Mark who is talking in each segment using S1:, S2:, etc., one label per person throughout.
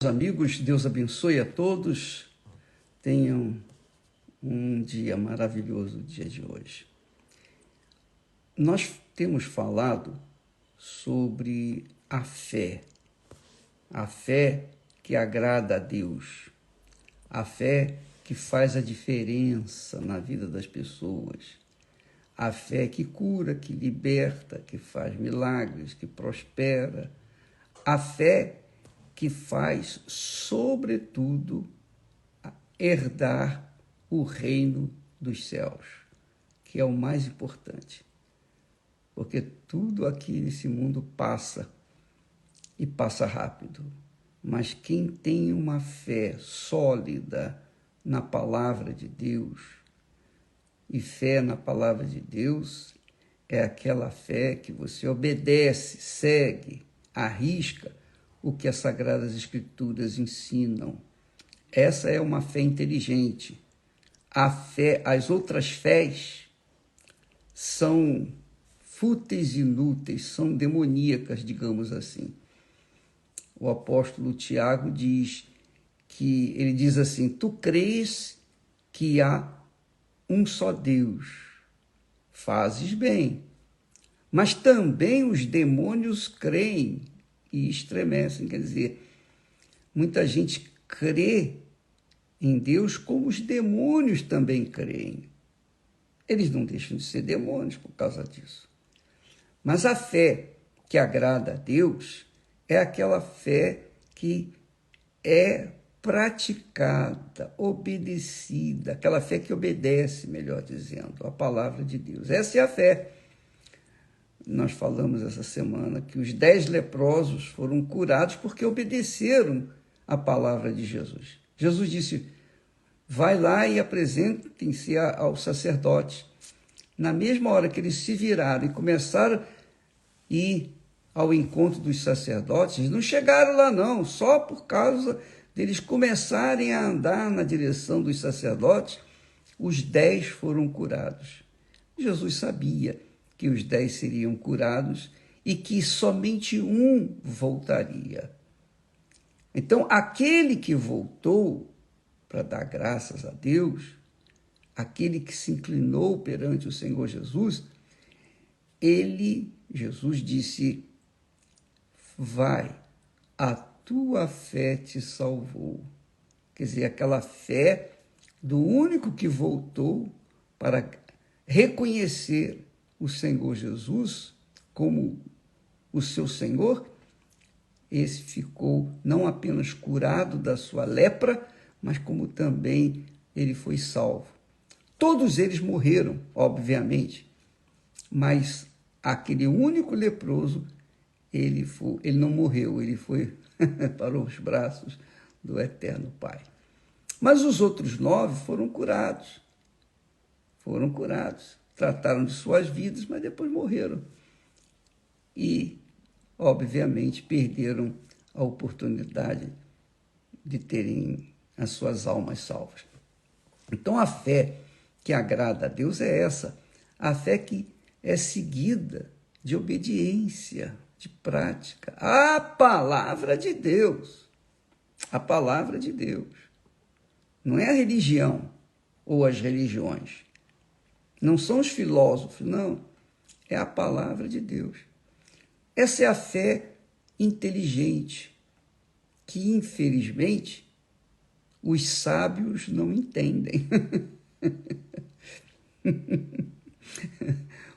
S1: Amigos, Deus abençoe a todos. Tenham um dia maravilhoso, o dia de hoje. Nós temos falado sobre a fé que agrada a Deus, a fé que faz a diferença na vida das pessoas, a fé que cura, que liberta, que faz milagres, que prospera, a fé que faz, sobretudo, herdar o reino dos céus, que é o mais importante. Porque tudo aqui nesse mundo passa, e passa rápido. Mas quem tem uma fé sólida na palavra de Deus, e fé na palavra de Deus é aquela fé que você obedece, segue, arrisca o que as Sagradas Escrituras ensinam. Essa é uma fé inteligente. As outras fés são fúteis e inúteis, são demoníacas, digamos assim. O apóstolo Tiago ele diz assim: tu crês que há um só Deus, fazes bem, mas também os demônios creem e estremecem. Quer dizer, muita gente crê em Deus como os demônios também creem. Eles não deixam de ser demônios por causa disso. Mas a fé que agrada a Deus é aquela fé que é praticada, obedecida, aquela fé que obedece, melhor dizendo, a palavra de Deus. Essa é a fé. Nós falamos essa semana que os 10 leprosos foram curados porque obedeceram a palavra de Jesus. Jesus disse: vai lá e apresentem-se ao sacerdote. Na mesma hora que eles se viraram e começaram a ir ao encontro dos sacerdotes, eles não chegaram lá não, só por causa deles começarem a andar na direção dos sacerdotes, os 10 foram curados. Jesus sabia que os 10 seriam curados e que somente um voltaria. Então, aquele que voltou para dar graças a Deus, aquele que se inclinou perante o Senhor Jesus, Jesus disse: vai, a tua fé te salvou. Quer dizer, aquela fé do único que voltou para reconhecer o Senhor Jesus como o seu Senhor, esse ficou não apenas curado da sua lepra, mas como também ele foi salvo. Todos eles morreram, obviamente, mas aquele único leproso, ele não morreu, ele foi para os braços do Eterno Pai. Mas os outros 9 foram curados, trataram de suas vidas, mas depois morreram. E, obviamente, perderam a oportunidade de terem as suas almas salvas. Então, a fé que agrada a Deus é essa, a fé que é seguida de obediência, de prática, a palavra de Deus. A palavra de Deus. Não é a religião ou as religiões. Não são os filósofos, não. É a palavra de Deus. Essa é a fé inteligente, que, infelizmente, os sábios não entendem.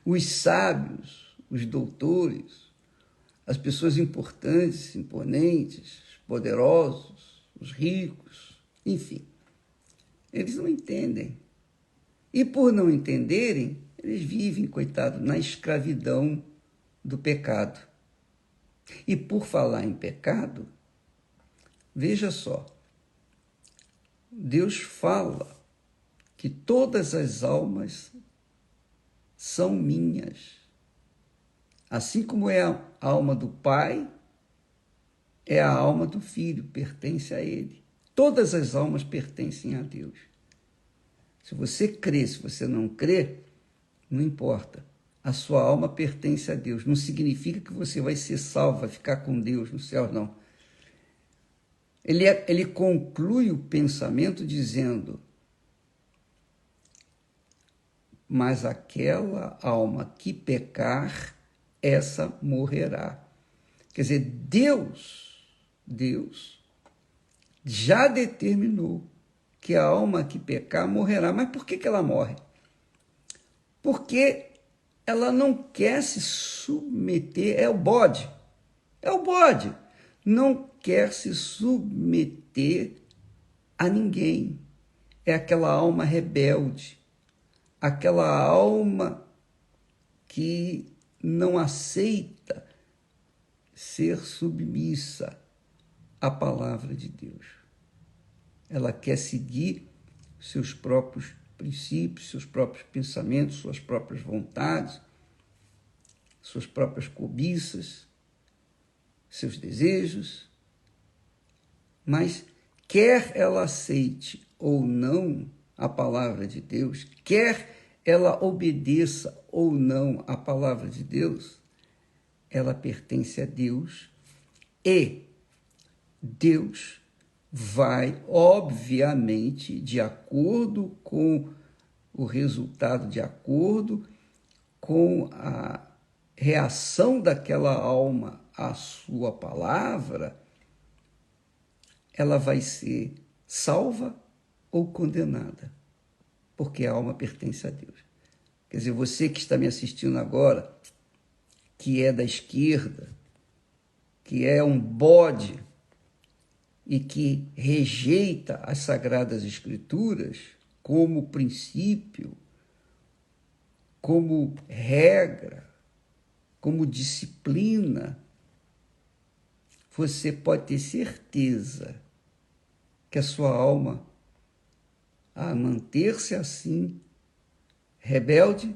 S1: Os sábios, os doutores, as pessoas importantes, imponentes, poderosos, os ricos, enfim, eles não entendem. E por não entenderem, eles vivem, coitado, na escravidão do pecado. E por falar em pecado, veja só, Deus fala que todas as almas são minhas. Assim como é a alma do Pai, é a alma do Filho, pertence a Ele. Todas as almas pertencem a Deus. Se você crê, se você não crê, não importa. A sua alma pertence a Deus. Não significa que você vai ser salvo, vai ficar com Deus no céu, não. Ele conclui o pensamento dizendo: mas aquela alma que pecar, essa morrerá. Quer dizer, Deus já determinou que a alma que pecar morrerá. Mas por que ela morre? Porque ela não quer se submeter, é o bode, não quer se submeter a ninguém. É aquela alma rebelde, aquela alma que não aceita ser submissa à palavra de Deus. Ela quer seguir seus próprios princípios, seus próprios pensamentos, suas próprias vontades, suas próprias cobiças, seus desejos. Mas quer ela aceite ou não a palavra de Deus, quer ela obedeça ou não a palavra de Deus, ela pertence a Deus e Deus vai, obviamente, de acordo com o resultado, de acordo com a reação daquela alma à sua palavra, ela vai ser salva ou condenada, porque a alma pertence a Deus. Quer dizer, você que está me assistindo agora, que é da esquerda, que é um bode e que rejeita as Sagradas Escrituras como princípio, como regra, como disciplina, você pode ter certeza que a sua alma, a manter-se assim, rebelde,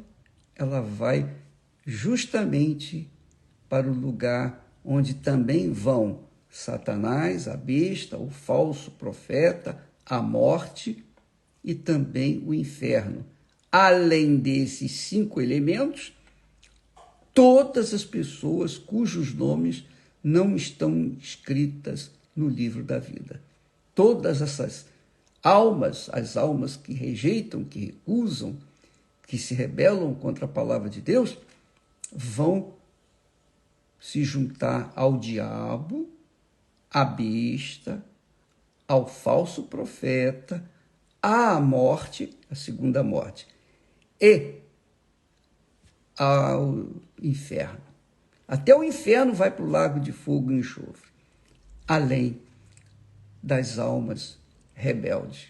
S1: ela vai justamente para o lugar onde também vão Satanás, a besta, o falso profeta, a morte e também o inferno. Além desses 5 elementos, todas as pessoas cujos nomes não estão escritas no livro da vida. Todas essas almas, as almas que rejeitam, que recusam, que se rebelam contra a palavra de Deus, vão se juntar ao diabo, à besta, ao falso profeta, à morte, a segunda morte, e ao inferno. Até o inferno vai para o lago de fogo e enxofre, além das almas rebeldes.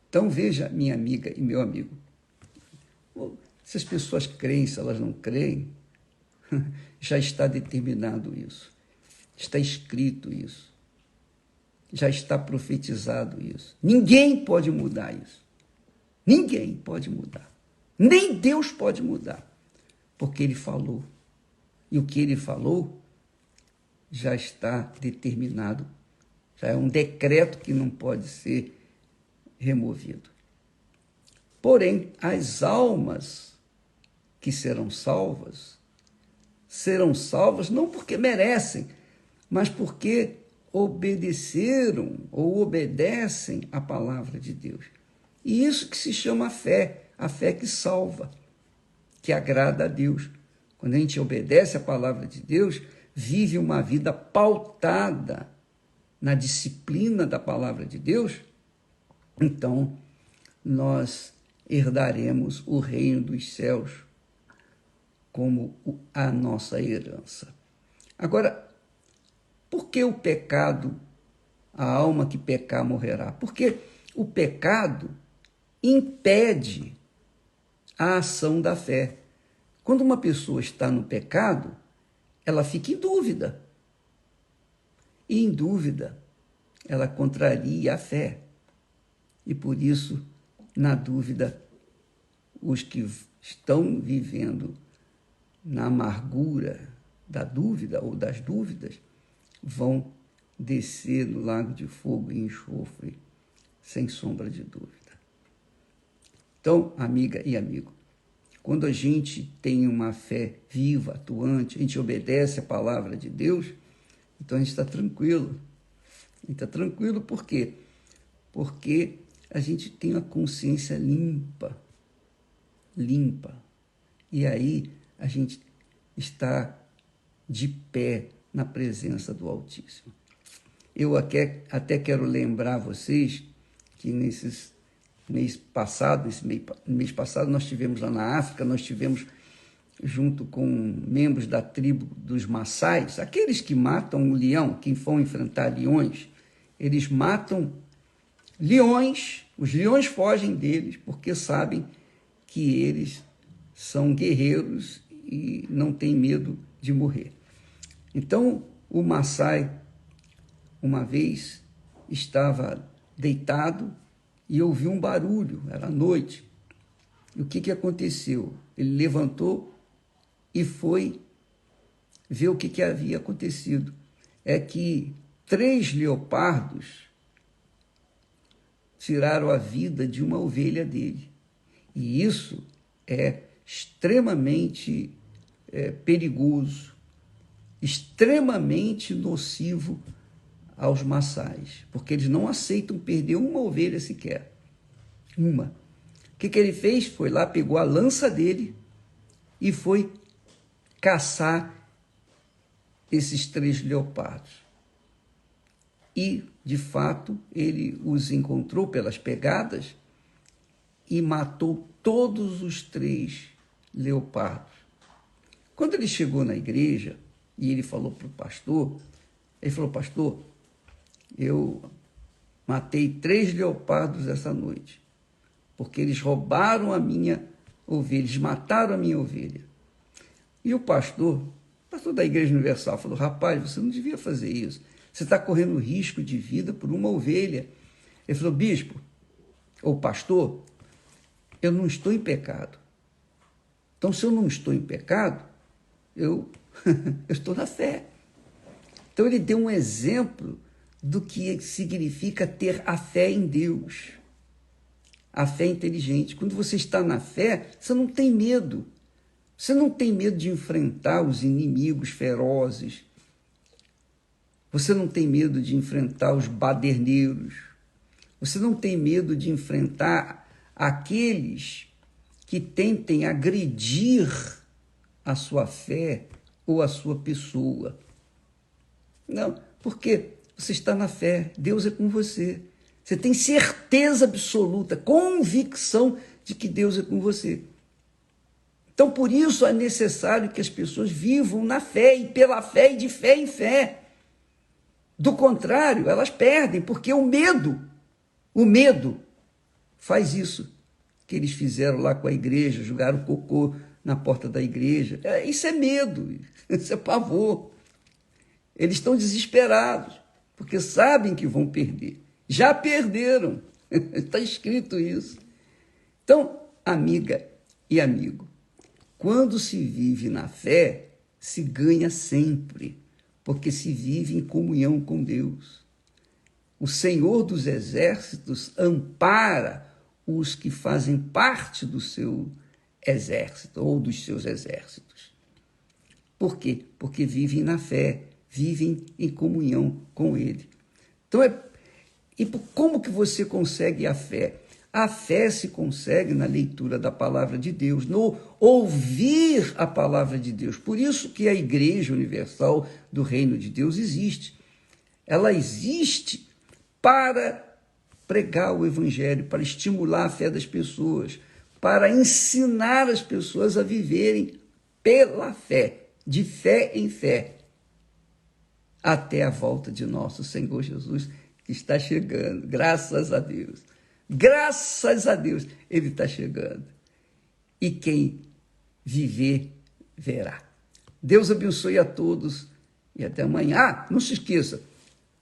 S1: Então veja, minha amiga e meu amigo, se as pessoas creem, se elas não creem, já está determinado isso, está escrito isso, já está profetizado isso. Ninguém pode mudar isso. Ninguém pode mudar. Nem Deus pode mudar, porque Ele falou. E o que Ele falou já está determinado, já é um decreto que não pode ser removido. Porém, as almas que serão salvas não porque merecem, mas porque obedeceram ou obedecem à palavra de Deus. E isso que se chama a fé que salva, que agrada a Deus. Quando a gente obedece à palavra de Deus, vive uma vida pautada na disciplina da palavra de Deus, então nós herdaremos o reino dos céus como a nossa herança. Agora, por que o pecado, a alma que pecar morrerá? Porque o pecado impede a ação da fé. Quando uma pessoa está no pecado, ela fica em dúvida. E em dúvida, ela contraria a fé. E por isso, na dúvida, os que estão vivendo na amargura da dúvida ou das dúvidas vão descer no lago de fogo e enxofre, sem sombra de dúvida. Então, amiga e amigo, quando a gente tem uma fé viva, atuante, a gente obedece a palavra de Deus, então a gente está tranquilo. está tranquilo, por quê? Porque a gente tem a consciência limpa. E aí a gente está de pé na presença do Altíssimo. Eu até quero lembrar vocês que esse mês passado, nós tivemos lá na África, nós tivemos junto com membros da tribo dos Maçais, aqueles que matam o leão, que vão enfrentar leões, eles matam leões, os leões fogem deles porque sabem que eles são guerreiros e não têm medo de morrer. Então, o Maçai, uma vez, estava deitado e ouviu um barulho, era noite. E o que aconteceu? Ele levantou e foi ver o que havia acontecido. É que 3 leopardos tiraram a vida de uma ovelha dele. E isso é extremamente perigoso, extremamente nocivo aos maçais, porque eles não aceitam perder uma ovelha sequer. Uma. O que ele fez? Foi lá, pegou a lança dele e foi caçar esses 3 leopardos. E, de fato, ele os encontrou pelas pegadas e matou todos os 3 leopardos. Quando ele chegou na igreja e ele falou para o pastor, ele falou: pastor, eu matei 3 leopardos essa noite, porque eles roubaram a minha ovelha, eles mataram a minha ovelha. E o pastor da Igreja Universal, falou: rapaz, você não devia fazer isso, você está correndo risco de vida por uma ovelha. Ele falou: bispo, ou pastor, eu não estou em pecado. Então, se eu não estou em pecado, eu estou na fé. Então, ele deu um exemplo do que significa ter a fé em Deus. A fé inteligente. Quando você está na fé, você não tem medo. Você não tem medo de enfrentar os inimigos ferozes. Você não tem medo de enfrentar os baderneiros. Você não tem medo de enfrentar aqueles que tentem agredir a sua fé ou a sua pessoa. Não, porque você está na fé, Deus é com você. Você tem certeza absoluta, convicção de que Deus é com você. Então, por isso é necessário que as pessoas vivam na fé e pela fé e de fé em fé. Do contrário, elas perdem, porque o medo faz isso que eles fizeram lá com a igreja, jogaram cocô na porta da igreja. Isso é medo, isso é pavor. Eles estão desesperados, porque sabem que vão perder. Já perderam, está escrito isso. Então, amiga e amigo, quando se vive na fé, se ganha sempre, porque se vive em comunhão com Deus. O Senhor dos Exércitos ampara os que fazem parte do seu exército ou dos seus exércitos. Por quê? Porque vivem na fé, vivem em comunhão com Ele. Então, como que você consegue a fé? A fé se consegue na leitura da palavra de Deus, no ouvir a palavra de Deus. Por isso que a Igreja Universal do Reino de Deus existe. Ela existe para pregar o Evangelho, para estimular a fé das pessoas, para ensinar as pessoas a viverem pela fé, de fé em fé, até a volta de nosso Senhor Jesus, que está chegando, graças a Deus. Graças a Deus, Ele está chegando. E quem viver, verá. Deus abençoe a todos e até amanhã. Não se esqueça,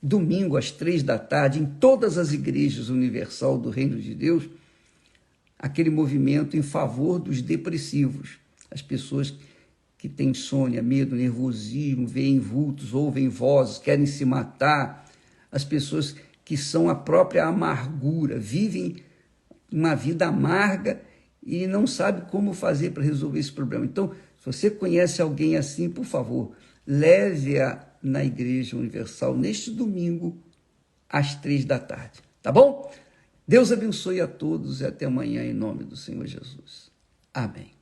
S1: domingo às 15h, em todas as igrejas universal do Reino de Deus, aquele movimento em favor dos depressivos, as pessoas que têm insônia, medo, nervosismo, veem vultos, ouvem vozes, querem se matar, as pessoas que são a própria amargura, vivem uma vida amarga e não sabem como fazer para resolver esse problema. Então, se você conhece alguém assim, por favor, leve-a na Igreja Universal neste domingo às 3 da tarde. Tá bom? Deus abençoe a todos e até amanhã em nome do Senhor Jesus. Amém.